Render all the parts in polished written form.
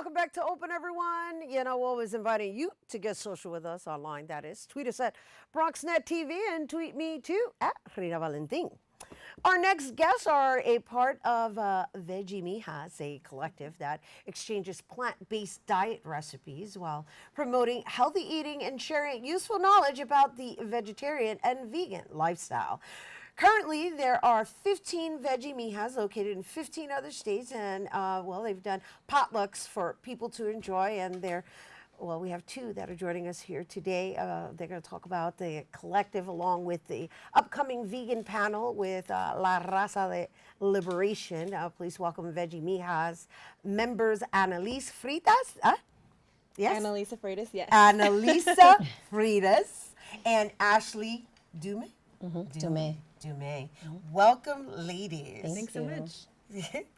welcome back to Open, everyone. You know, always inviting you to get social with us online, that is. Tweet us at BronxNet TV and tweet me too at Rhina Valen. Our next guests are a part of Veggie Mijas, a collective that exchanges plant-based diet recipes while promoting healthy eating and sharing useful knowledge about the vegetarian and vegan lifestyle. Currently, there are 15 Veggie Mijas located in 15 other states, and well, they've done potlucks for people to enjoy, and well, we have two that are joining us here today. They're going to talk about the collective along with the upcoming vegan panel with La Raza de Liberation. Please welcome Veggie Mijas members Annalise Fritas. Yes? Annalisa Freitas, yes. Annalisa Fritas and Ashley Dume. Dume. Welcome, ladies. Thanks so much.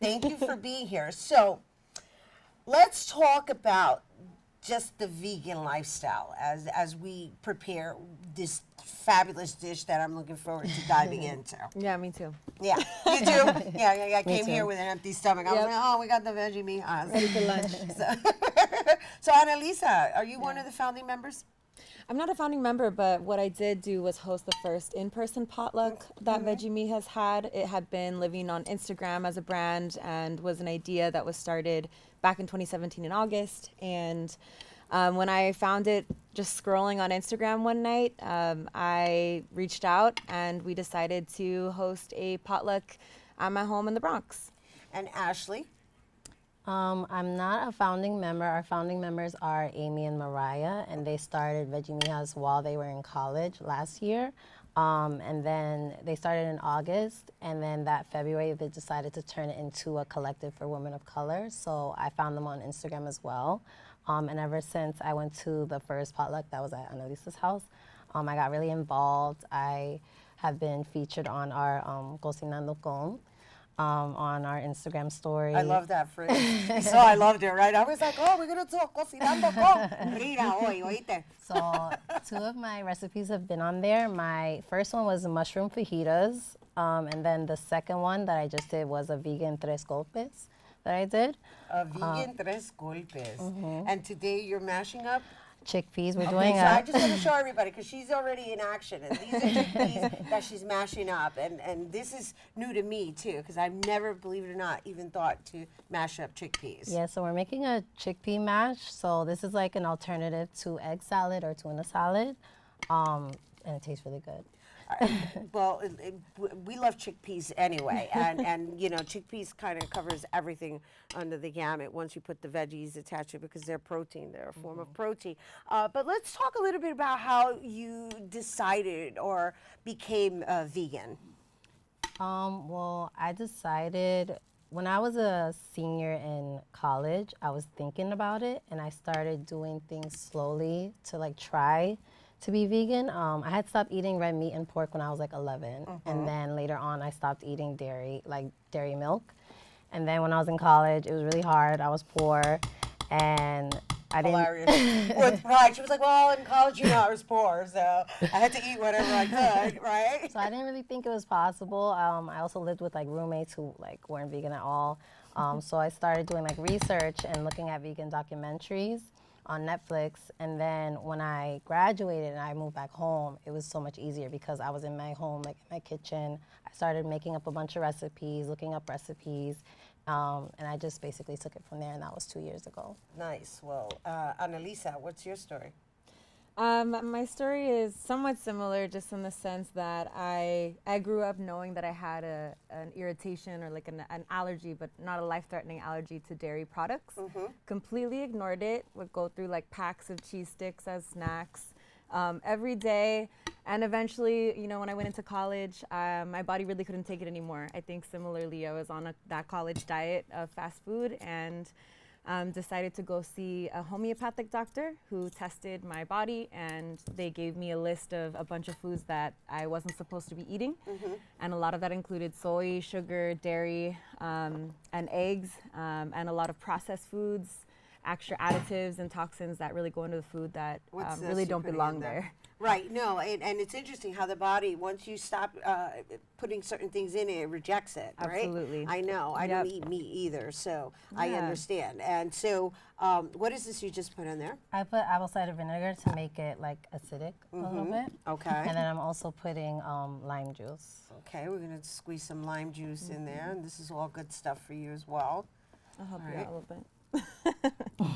Thank you for being here. So, let's talk about just the vegan lifestyle as we prepare this fabulous dish that I'm looking forward to diving into. Yeah, me too. Yeah, you do? Yeah. I came here with an empty stomach. I was Yep. like, oh, we got the Veggie Mijas. Ready for lunch. So, Annalisa, are you one of the founding members? I'm not a founding member, but what I did do was host the first in-person potluck that Veggie Mijas had. It had been living on Instagram as a brand and was an idea that was started back in 2017 in August. And when I found it just scrolling on Instagram one night, I reached out and we decided to host a potluck at my home in the Bronx. And Ashley? I'm not a founding member. Our founding members are Amy and Mariah, and they started Veggie Mijas while they were in college last year. And then they started in August, and then that February they decided to turn it into a collective for women of color. So I found them on Instagram as well. And ever since I went to the first potluck that was at Annalisa's house, I got really involved. I have been featured on our Cocinando Con. On our Instagram story. I love that phrase. So I loved it, right? I was like, oh, we're going to talk cocinando con Rhina hoy, oíste. So 2 of my recipes have been on there. My first one was mushroom fajitas, and then the second one that I just did was a vegan tres golpes that I did. A vegan tres golpes. And today you're mashing up? Chickpeas. We're Okay, doing so I just want to show everybody because she's already in action, and these are chickpeas that she's mashing up, and this is new to me too because I've never, believe it or not, even thought to mash up chickpeas. Yeah, so we're making a chickpea mash. So this is like an alternative to egg salad or tuna salad, and it tastes really good. Well, we love chickpeas anyway, and you know, chickpeas kind of covers everything under the gamut once you put the veggies attached to it because they're protein, they're a form of protein. But let's talk a little bit about how you decided or became vegan. Well, I decided when I was a senior in college, I was thinking about it, and I started doing things slowly to like try to be vegan. I had stopped eating red meat and pork when I was like 11, and then later on I stopped eating dairy, like dairy milk. And then when I was in college, it was really hard. I was poor, and I didn't. Hilarious. With pride, she was like, "Well, in college, you know, I was poor, so I had to eat whatever I could, right?" So I didn't really think it was possible. I also lived with like roommates who like weren't vegan at all. So I started doing like research and looking at vegan documentaries on Netflix, and then when I graduated and I moved back home, it was so much easier because I was in my home, like in my kitchen. I started making up a bunch of recipes, looking up recipes, and I just basically took it from there, and that was 2 years ago. Nice. Well, Annalisa, what's your story? My story is somewhat similar, just in the sense that I grew up knowing that I had an irritation or like an allergy, but not a life-threatening allergy to dairy products. Completely ignored it, would go through like packs of cheese sticks as snacks every day. And eventually, you know, when I went into college, my body really couldn't take it anymore. I think similarly, I was on that college diet of fast food and decided to go see a homeopathic doctor who tested my body, and they gave me a list of a bunch of foods that I wasn't supposed to be eating. And a lot of that included soy, sugar, dairy, and eggs, and a lot of processed foods. extra additives and toxins that really go into the food that What's this really you're don't putting belong in there. Right, no, and it's interesting how the body, once you stop putting certain things in it rejects it, right? Absolutely. I know, I Yep. don't eat meat either, so I Yeah. understand. And so, what is this you just put in there? I put apple cider vinegar to make it like acidic a little bit. Okay. And then I'm also putting lime juice. Okay, we're gonna squeeze some lime juice in there, and this is all good stuff for you as well. I'll help you Alright. out a little bit.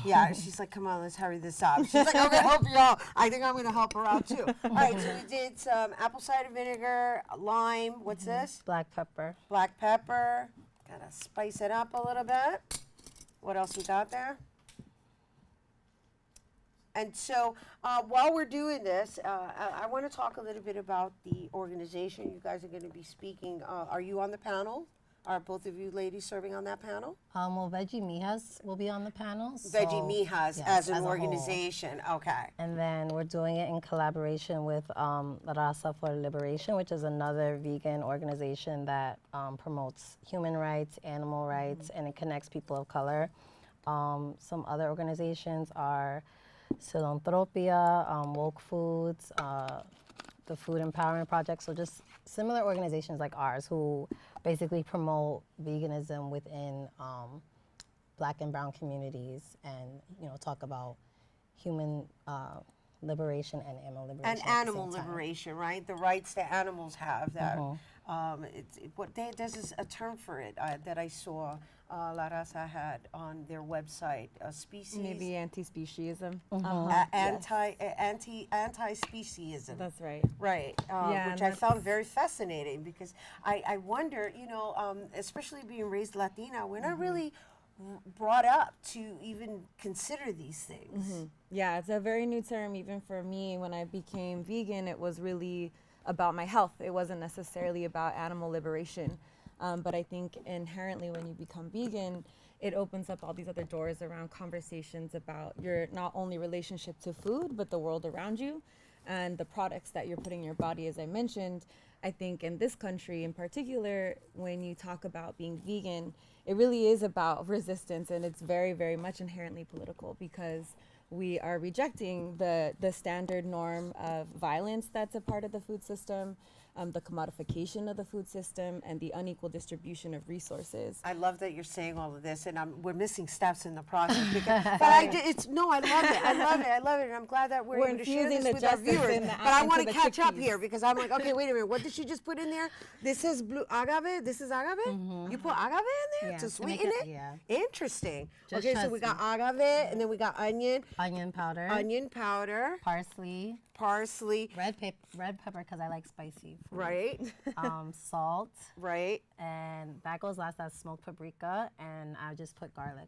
Yeah, she's like, come on, let's hurry this up. She's like, I'm gonna help you out. I think I'm gonna help her out too. All right, so we did some apple cider vinegar, lime, what's this? Black pepper. Black pepper. Gotta spice it up a little bit. What else we got there? And so while we're doing this, I want to talk a little bit about the organization you guys are going to be speaking. Are you on the panel? Are both of you ladies serving on that panel? Well, Veggie Mijas will be on the panel. Veggie so- Mijas yes, as an a whole. organization. Okay. And then we're doing it in collaboration with La Raza for Liberation, which is another vegan organization that promotes human rights, animal rights, and it connects people of color. Some other organizations are Philanthropia, Woke Foods, the Food Empowerment Project. So just similar organizations like ours who basically promote veganism within Black and brown communities, and talk about human liberation and animal liberation. And at the animal same time. liberation, right? The rights that animals have. That there's a term for it that I saw La Raza had on their website. Species. Maybe anti-speciesism. Anti-speciesism. That's right. Right, Yeah, which and I found very fascinating because I wonder, especially being raised Latina, we're not really brought up to even consider these things. Yeah, it's a very new term even for me. When I became vegan, it was really about my health. It wasn't necessarily about animal liberation. But I think inherently when you become vegan, it opens up all these other doors around conversations about your not only relationship to food, but the world around you and the products that you're putting in your body. As I mentioned, I think in this country in particular, when you talk about being vegan, it really is about resistance, and it's very, very much inherently political because we are rejecting the standard norm of violence that's a part of the food system, the commodification of the food system, and the unequal distribution of resources. I love that you're saying all of this, and we're missing steps in the process. Because, but I love it. I love it, and I'm glad that we're able to share infusing this the with our justice viewers. in the- But I into want to the catch up chickpeas. here because I'm like, okay, wait a minute. What did she just put in there? This is blue agave. This is agave. You put agave in there Yeah, to to make sweeten it- it. yeah. Interesting. Just Okay, so we got agave, and then we got onion Onion powder, powder, parsley, parsley. red pepper because I like spicy food. Right. Salt, Right. and that goes last. That's smoked paprika, and I just put garlic.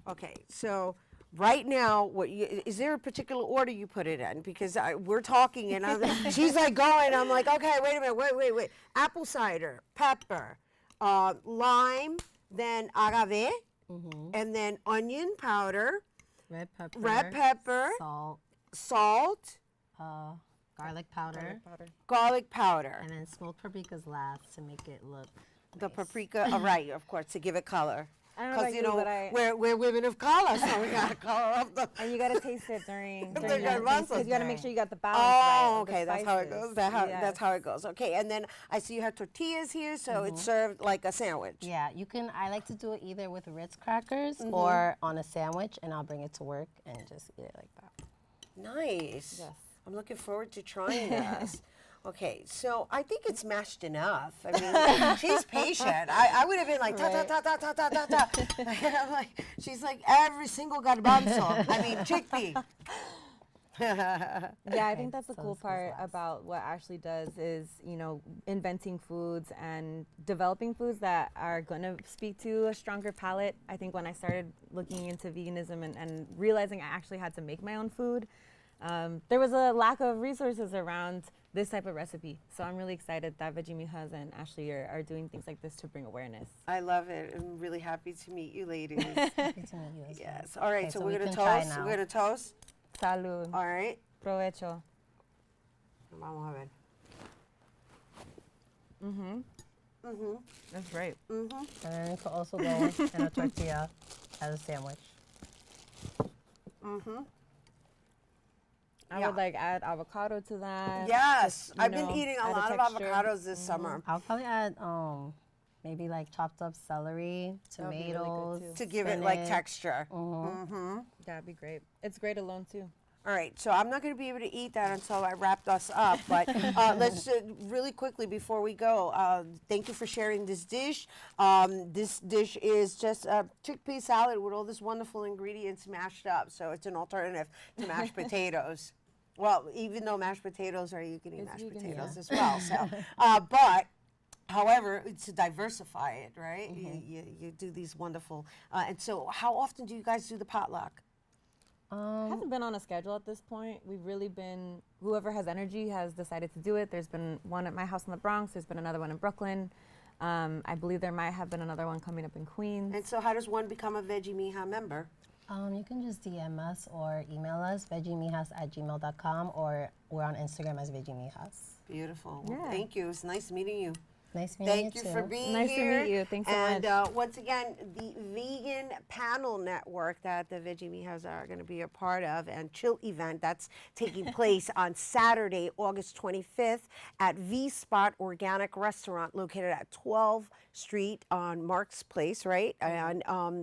Okay, so right now, is there a particular order you put it in? Because we're talking, and she's like going. I'm like, okay, wait a minute, wait. Apple cider, pepper, lime, then agave, and then onion powder, Red pepper, salt, salt, garlic powder, garlic powder, and then smoked paprika's last to make it look the paprika. Right, of course, to give it color. I don't know about you, but I- we're women of color, so we gotta color up the. And you gotta taste it during The your garbanzos. because you gotta make sure you got the balance right. Oh, of the okay, that's how it spices. goes. That's Yes. how it goes. Okay, and then I see you have tortillas here, so it's served like a sandwich. Yeah, you can. I like to do it either with Ritz crackers or on a sandwich, and I'll bring it to work and just eat it like that. Nice. Yes. I'm looking forward to trying this. Okay, so I think it's mashed enough. I mean, she's patient. I would have been like, ta ta ta ta ta ta ta ta. I'm like, she's like every single garbanzo. I mean, chickpea. Yeah, I think that's the so cool this goes part last. about what Ashley does is, inventing foods and developing foods that are going to speak to a stronger palate. I think when I started looking into veganism and realizing I actually had to make my own food, there was a lack of resources around this type of recipe. So I'm really excited that Veggie Mijas and Ashley are doing things like this to bring awareness. I love it. I'm really happy to meet you, ladies. Happy to meet you as well. Yes. All right, Okay, so so we're we gonna can try toast. now. We're gonna toast. Salud. All right. Provecho. Vamos a ver. That's right. And then it could also go in a tortilla as a sandwich. I Yeah. would like add avocado to that. Yes, just, you I've been know, eating a add lot of texture. avocados this summer I'll probably add maybe like chopped up celery, That would be really good, tomatoes, too. to give it like spinach. texture. That'd be great. It's great alone too. All right, so I'm not going to be able to eat that until I wrapped us up, but let's really quickly before we go, thank you for sharing this dish. This dish is just a chickpea salad with all this wonderful ingredients mashed up, so it's an alternative to mashed potatoes. Well, even though mashed potatoes are, you can eat It's mashed vegan, potatoes yeah. as well, so, but however, it's to diversify it, right? You do these wonderful, and so how often do you guys do the potluck? Hasn't been on a schedule at this point. We've really been, whoever has energy has decided to do it. There's been one at my house in the Bronx. There's been another one in Brooklyn. I believe there might have been another one coming up in Queens. And so how does one become a Veggie Mija member? You can just DM us or email us, veggiemijas@gmail.com, or we're on Instagram as Veggie Mijas. Beautiful. Well, Yeah. thank you. It's nice meeting you. Nice meeting Thank you you too. for being Nice to here. meet you. Thanks so and, much. once again, the vegan panel network that the Veggie Mijas are going to be a part of and chill event that's taking place on Saturday, August 25th at V Spot Organic Restaurant located at 12th Street on Mark's Place, right? And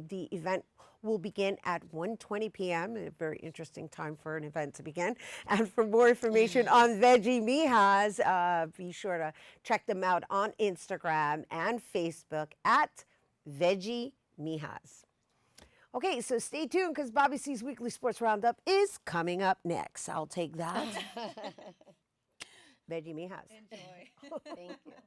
the event will begin at 1:20 p.m. A very interesting time for an event to begin. And for more information on Veggie Mijas, be sure to check them out on Instagram and Facebook at Veggie Mijas. Okay, so stay tuned because Bobby C's Weekly Sports Roundup is coming up next. I'll take that. Veggie Mijas. Thank you.